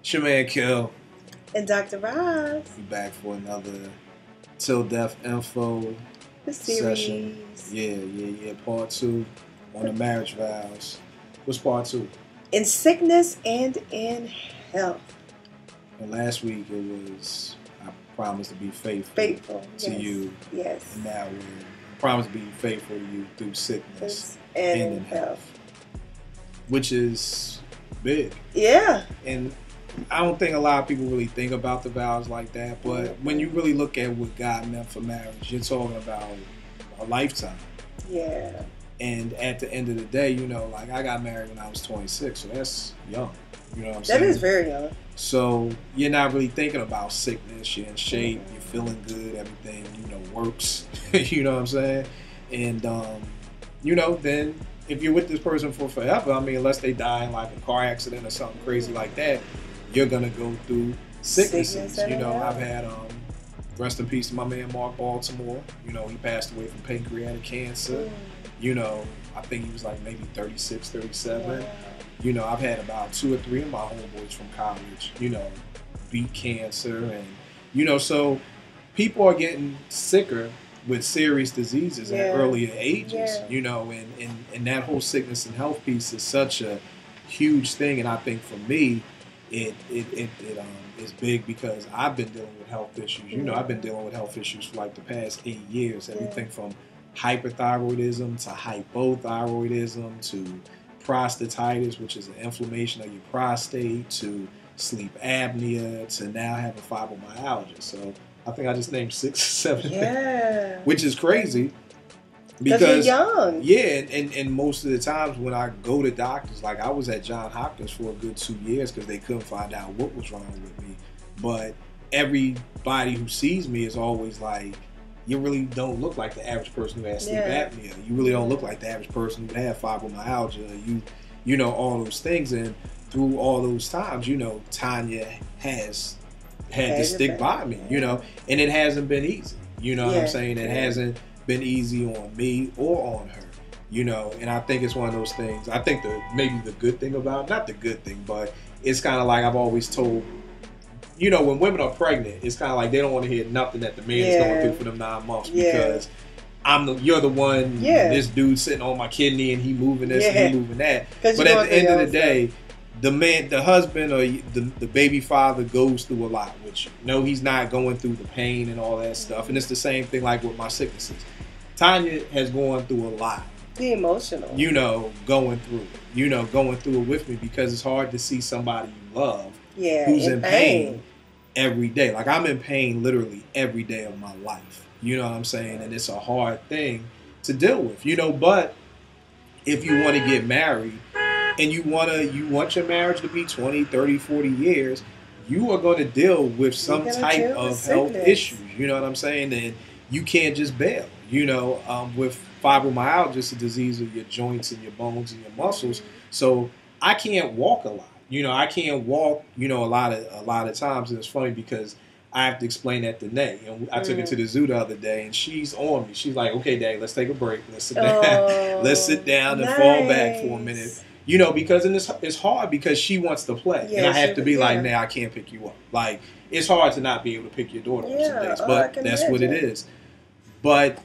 It's your man Kil. And Dr. Roz. We back for another TilDeathInfo session. Yeah. Part 2 on the marriage vows. What's part 2? In sickness and in health. And last week it was, I promised to be faithful to you. Yes. And now I promise to be faithful to you through sickness and in health. Which is big. Yeah. And I don't think a lot of people really think about the vows like that, but when you really look at what God meant for marriage, you're talking about a lifetime. Yeah. And at the end of the day, you know, like I got married when I was 26, so that's young. You know what I'm saying? That is very young. So you're not really thinking about sickness, you're in shape, you're feeling good, everything, you know, works. You know what I'm saying? And, you know, then if you're with this person for forever, I mean, unless they die in like a car accident or something crazy like that, you're gonna go through sicknesses. You know, I've had rest in peace to my man Mark Baltimore. You know, he passed away from pancreatic cancer. You know, I think he was like maybe 36, 37. Wow. You know, I've had about 2 or 3 of my homeboys from college, you know, beat cancer. And, you know, so people are getting sicker with serious diseases at earlier ages, you know, and that whole sickness and health piece is such a huge thing. And I think for me, it is big because I've been dealing with health issues. You know, I've been dealing with health issues for like the past 8 years. Everything from hyperthyroidism to hypothyroidism to prostatitis, which is an inflammation of your prostate, to sleep apnea, to now having fibromyalgia. So I think I just named 6 or 7 things, which is crazy. Because you're young. Yeah, and most of the times when I go to doctors, like I was at Johns Hopkins for a good 2 years because they couldn't find out what was wrong with me. But everybody who sees me is always like, you really don't look like the average person who has sleep apnea. You really don't look like the average person who had fibromyalgia. You know, all those things. And through all those times, you know, Tanya has had to stick by me, you know, and it hasn't been easy. You know what I'm saying? It hasn't been easy on me or on her, you know. And I think it's one of those things. I think maybe the good thing about, not the good thing, but it's kind of like I've always told, you know, when women are pregnant, it's kind of like they don't want to hear nothing that the man is going through for them 9 months because you're the one, this dude sitting on my kidney and he moving this and he moving that. But at the end of the day, the man, the husband or the baby father goes through a lot, which no, he's not going through the pain and all that stuff. And it's the same thing like with my sicknesses. Tanya has gone through a lot. Be emotional. You know, going through it. You know, going through it with me because it's hard to see somebody you love who's in pain every day. Like I'm in pain literally every day of my life. You know what I'm saying? And it's a hard thing to deal with. You know, but if you want to get married and you want your marriage to be 20, 30, 40 years, you are going to deal with some type of health issues. You know what I'm saying? And you can't just bail. You know, with fibromyalgia, it's a disease of your joints and your bones and your muscles. So I can't walk a lot. You know, I can't walk, you know, a lot of times. And it's funny because I have to explain that to Nay. And I took her to the zoo the other day and she's on me. She's like, okay, Dad, let's take a break. Let's sit down. Let's sit down and fall back for a minute. You know, because it's hard because she wants to play. And I have to be like, nah, I can't pick you up. Like, it's hard to not be able to pick your daughter up some days. But that's what it is. But,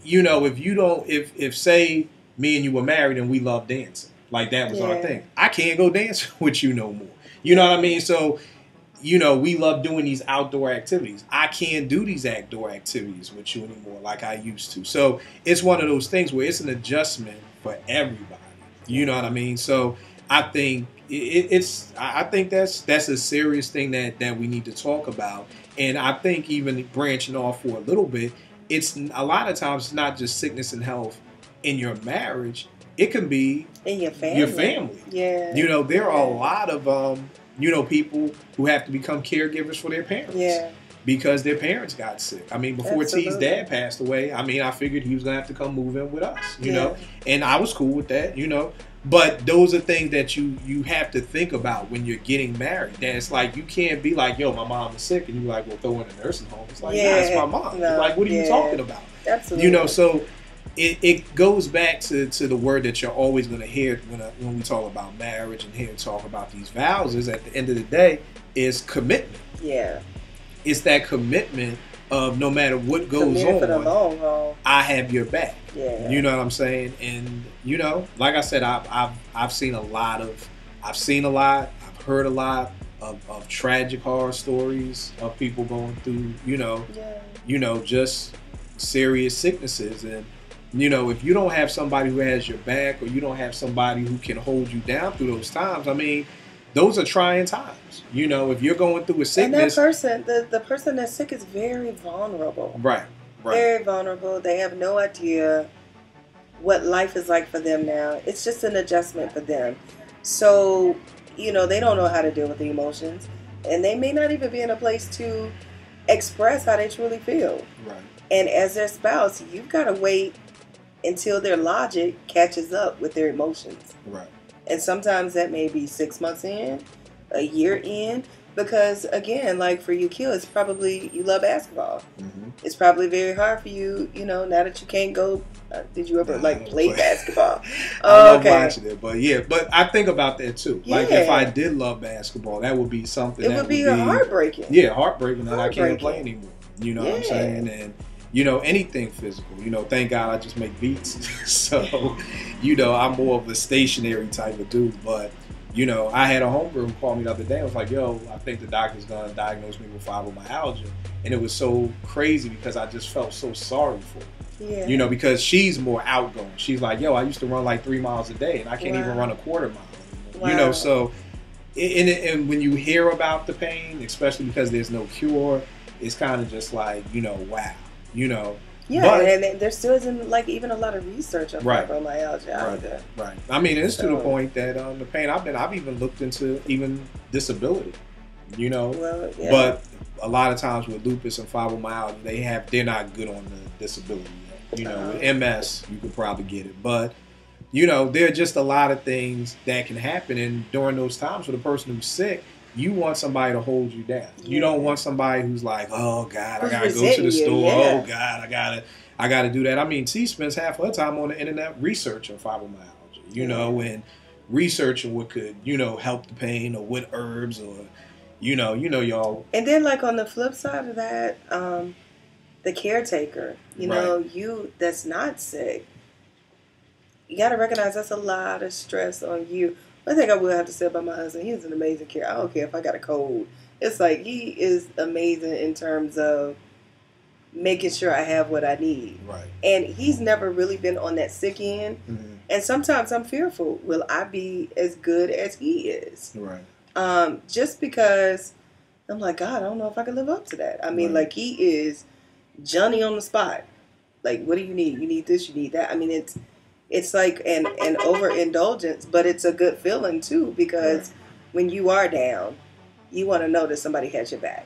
you know, if say me and you were married and we loved dancing, like that was our thing, I can't go dancing with you no more. You know what I mean? So, you know, we love doing these outdoor activities. I can't do these outdoor activities with you anymore like I used to. So it's one of those things where it's an adjustment for everybody. You know what I mean? So I think I think that's a serious thing that we need to talk about. And I think even branching off for a little bit, it's a lot of times it's not just sickness and health in your marriage. It can be in your family. Yeah. You know, there are a lot of you know, people who have to become caregivers for their parents. Yeah. Because their parents got sick. I mean, before T's dad passed away, I mean, I figured he was going to have to come move in with us, you know. And I was cool with that, you know. But those are things that you have to think about when you're getting married. That it's like, you can't be like, yo, my mom is sick. And you're like, well, throw her in a nursing home. It's like, nah, it's my mom. No, like, what are you talking about? Absolutely. You know, so it goes back to the word that you're always going to hear when we talk about marriage and hear talk about these vows is at the end of the day is commitment. Yeah. It's that commitment of no matter what goes on, for the long haul, I have your back. Yeah. You know what I'm saying? And you know, like I said, I've seen a lot, I've heard a lot of tragic horror stories of people going through, just serious sicknesses. And you know, if you don't have somebody who has your back, or you don't have somebody who can hold you down through those times, I mean, those are trying times. You know, if you're going through a sickness, and that person, the person that's sick is very vulnerable. Right. Very vulnerable. They have no idea what life is like for them now. It's just an adjustment for them. So, you know, they don't know how to deal with the emotions, and they may not even be in a place to express how they truly feel. Right. And as their spouse, you've got to wait until their logic catches up with their emotions. Right. And sometimes that may be 6 months in, a year in, because again, like for you, Kil, it's probably, you love basketball. Mm-hmm. It's probably very hard for you, you know, now that you can't go. Did you ever play basketball? I love watching it, but I think about that too. Yeah. Like if I did love basketball, that would be something. It would be heartbreaking. Yeah, heartbreaking that I can't play anymore. You know what I'm saying? And you know, anything physical. You know, thank God I just make beats. So, you know, I'm more of a stationary type of dude. But, you know, I had a homegirl who called me the other day. I was like, yo, I think the doctor's going to diagnose me with fibromyalgia. And it was so crazy because I just felt so sorry for her. Yeah. You know, because she's more outgoing. She's like, yo, I used to run like 3 miles a day and I can't even run a quarter mile anymore. Wow. You know, so, and when you hear about the pain, especially because there's no cure, it's kind of just like, you know, wow. You know, and there still isn't like even a lot of research on fibromyalgia either. Right. I mean, it's to the point that the pain I've even looked into even disability. You know, but a lot of times with lupus and fibromyalgia, they're not good on the disability yet. You know, with MS, you could probably get it, but you know, there are just a lot of things that can happen, and during those times for the person who's sick, you want somebody to hold you down. Yeah. You don't want somebody who's like, oh God, I gotta go to the store. Yeah. Oh God, I gotta do that. I mean, T spends half her time on the internet researching fibromyalgia, you know, and researching what could, you know, help the pain or what herbs or, you know, y'all. And then like on the flip side of that, the caretaker, you know, you that's not sick, you gotta recognize that's a lot of stress on you. One thing I will have to say about my husband, he's an amazing care. I don't care if I got a cold. It's like he is amazing in terms of making sure I have what I need. Right. And he's never really been on that sick end. Mm-hmm. And sometimes I'm fearful, will I be as good as he is? Right. Just because I'm like, God, I don't know if I can live up to that. I mean, like he is Johnny on the spot. Like, what do you need? You need this, you need that. I mean, it's like an overindulgence, but it's a good feeling too, because when you are down, you want to know that somebody has your back.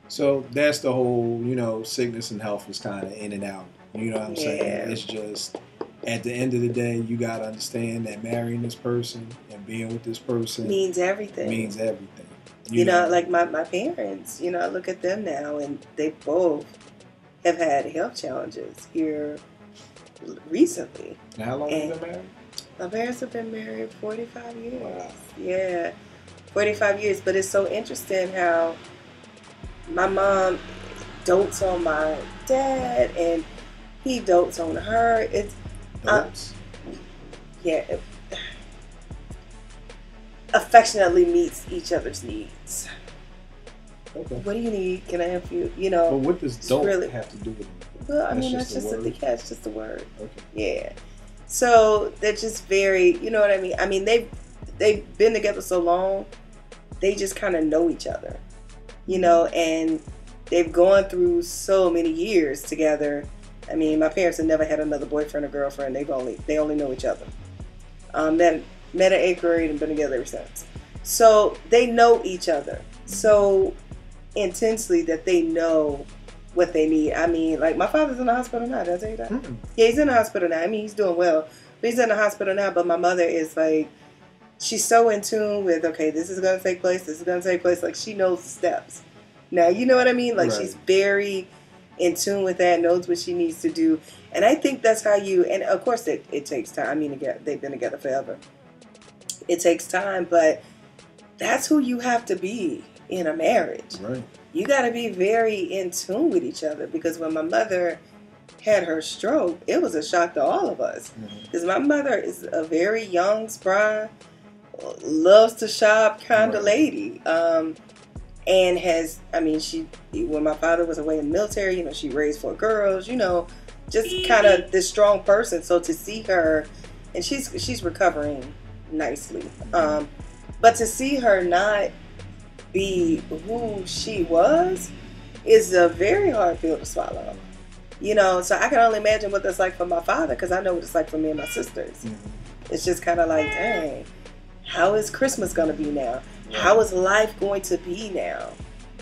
So that's the whole, you know, sickness and health is kind of in and out. You know what I'm saying? It's just, at the end of the day, you got to understand that marrying this person and being with this person means everything. You know, like my parents, you know, I look at them now and they both have had health challenges here recently. And how long have you been married? My parents have been married 45 years. Wow. Yeah, 45 years. But it's so interesting how my mom dotes on my dad and he dotes on her. It's affectionately meets each other's needs. Okay. What do you need? Can I help you? You know. But what does dote have to do with it? Well, I mean, that's just the word. Okay. Yeah. So they're just very, you know what I mean? I mean, they've been together so long, they just kind of know each other, you know, and they've gone through so many years together. I mean, my parents have never had another boyfriend or girlfriend. They only know each other. Met in 8th grade and been together ever since. So they know each other so intensely that they know what they need. I mean, like my father's in the hospital now. Did I tell you that? Mm-hmm. Yeah, he's in the hospital now. I mean, he's doing well, but he's in the hospital now. But my mother is like, she's so in tune with, okay, this is going to take place. This is going to take place. Like she knows the steps. Now, you know what I mean? Like she's very in tune with that, knows what she needs to do. And I think that's how you, and of course it takes time. I mean, they've been together forever. It takes time, but that's who you have to be in a marriage. Right. You got to be very in tune with each other, because when my mother had her stroke, it was a shock to all of us. Because my mother is a very young, spry, loves to shop kind of lady. And has, I mean, when my father was away in the military, she raised 4 girls, just kind of this strong person. So to see her, and she's recovering nicely. But to see her not be who she was is a very hard pill to swallow. So I can only imagine what that's like for my father, because I know what it's like for me and my sisters. It's just kind of like, dang, how is Christmas going to be now? How is life going to be now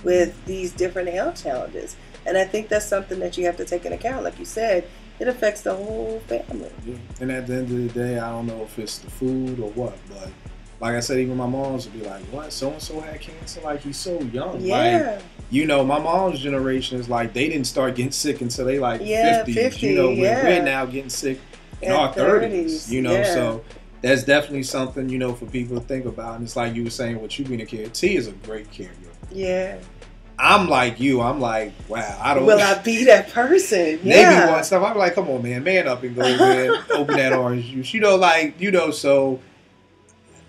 with these different health challenges? And I think that's something that you have to take into account. Like you said, it affects the whole family. Yeah. And at the end of the day, I don't know if it's the food or what, but like I said, even my moms would be like, what? So-and-so had cancer? Like, he's so young. Yeah. Like, my mom's generation is like, they didn't start getting sick until they like 50s. We're now getting sick in our 30s, so that's definitely something, for people to think about. And it's like you were saying, with you being a kid, T is a great caregiver. Yeah. I'm like you. I'm like, wow, I don't... Will I be that person? Maybe one stuff. I'm like, come on, man up and go, man. Open that orange juice. So...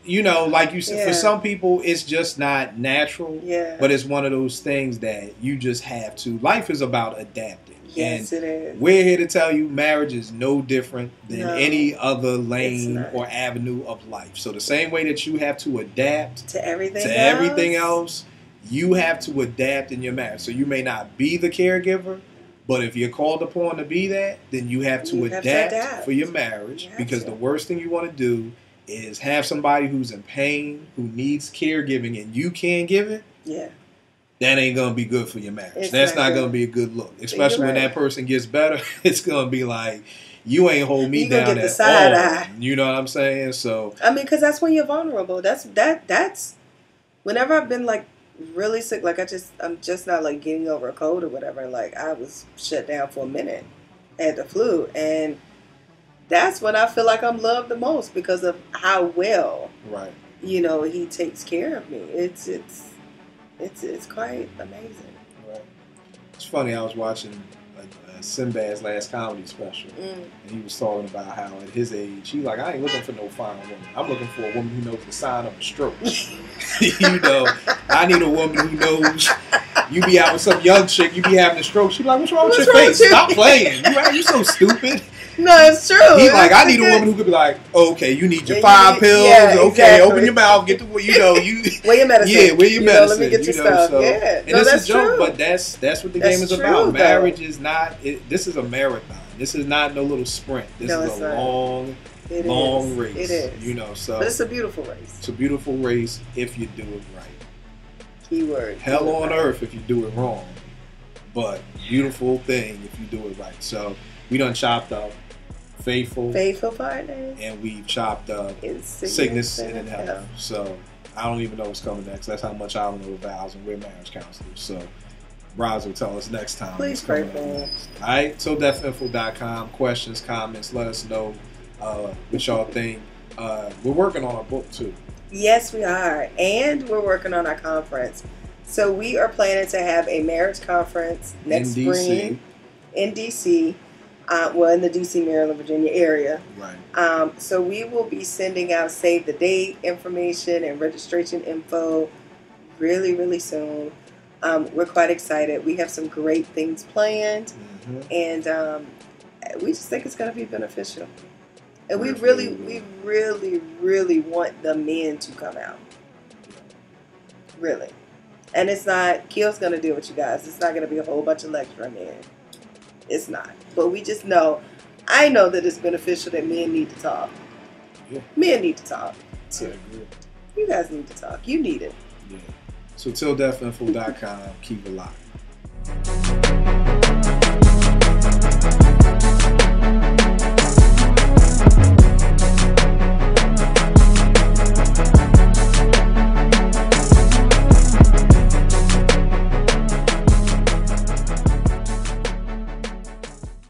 like you said, for some people, it's just not natural. Yeah. But it's one of those things that you just have to. Life is about adapting. Yes, it is. We're here to tell you marriage is no different than any other lane or avenue of life. So the same way that you have to adapt to everything else, you have to adapt in your marriage. So you may not be the caregiver, but if you're called upon to be that, then you have to adapt for your marriage. Because the worst thing you want to do is have somebody who's in pain, who needs caregiving, and you can't give it. Yeah. That ain't going to be good for your marriage. That's not going to be a good look. Especially when that person gets better, it's going to be like, you ain't hold me down at all. You know what I'm saying? So I mean, because that's when you're vulnerable. That's whenever I've been like really sick, like I'm just not like getting over a cold or whatever. And like I was shut down for a minute. I had the flu, and that's when I feel like I'm loved the most, because of how well he takes care of me. It's quite amazing. Right. It's funny, I was watching Sinbad's last comedy special, and he was talking about how at his age, he's like, I ain't looking for no fine woman. I'm looking for a woman who knows the sign of a stroke. I need a woman who knows. You be out with some young chick, you be having a stroke. She be like, what's wrong with your face? Stop playing. You so stupid. No, it's true. He's like, I need a woman who could be like, okay, you need your 5 pills. Okay, open your mouth, get the wear your medicine. Yeah, wear your medicine. Let me get your stuff. So, and it's a joke, but that's what the game is about. Marriage is not. This is a marathon. This is not no little sprint. This is a long race. It is. So but it's a beautiful race. It's a beautiful race if you do it right. Keyword. Hell on earth if you do it wrong, but beautiful thing if you do it right. So we done chopped up faithful partners, and we've chopped up sickness and in health. So I don't even know what's coming next. That's how much I don't know vows, and we're marriage counselors. So Roz will tell us next time. Please pray for us. All right, TilDeathInfo.com. Questions, comments, let us know what y'all think. We're working on a book too. Yes, we are, and we're working on our conference. So we are planning to have a marriage conference next spring in DC. In the DC, Maryland, Virginia area. Right. So we will be sending out save the date information and registration info really, really soon. We're quite excited. We have some great things planned, and we just think it's going to be beneficial. And we really want the men to come out. Really. And it's not, Kil's going to deal with you guys. It's not going to be a whole bunch of lecturing men. It's not. But we just know, I know that it's beneficial that men need to talk. Yeah. Men need to talk too. You guys need to talk. You need it. Yeah. So TilDeathInfo.com. Keep it locked.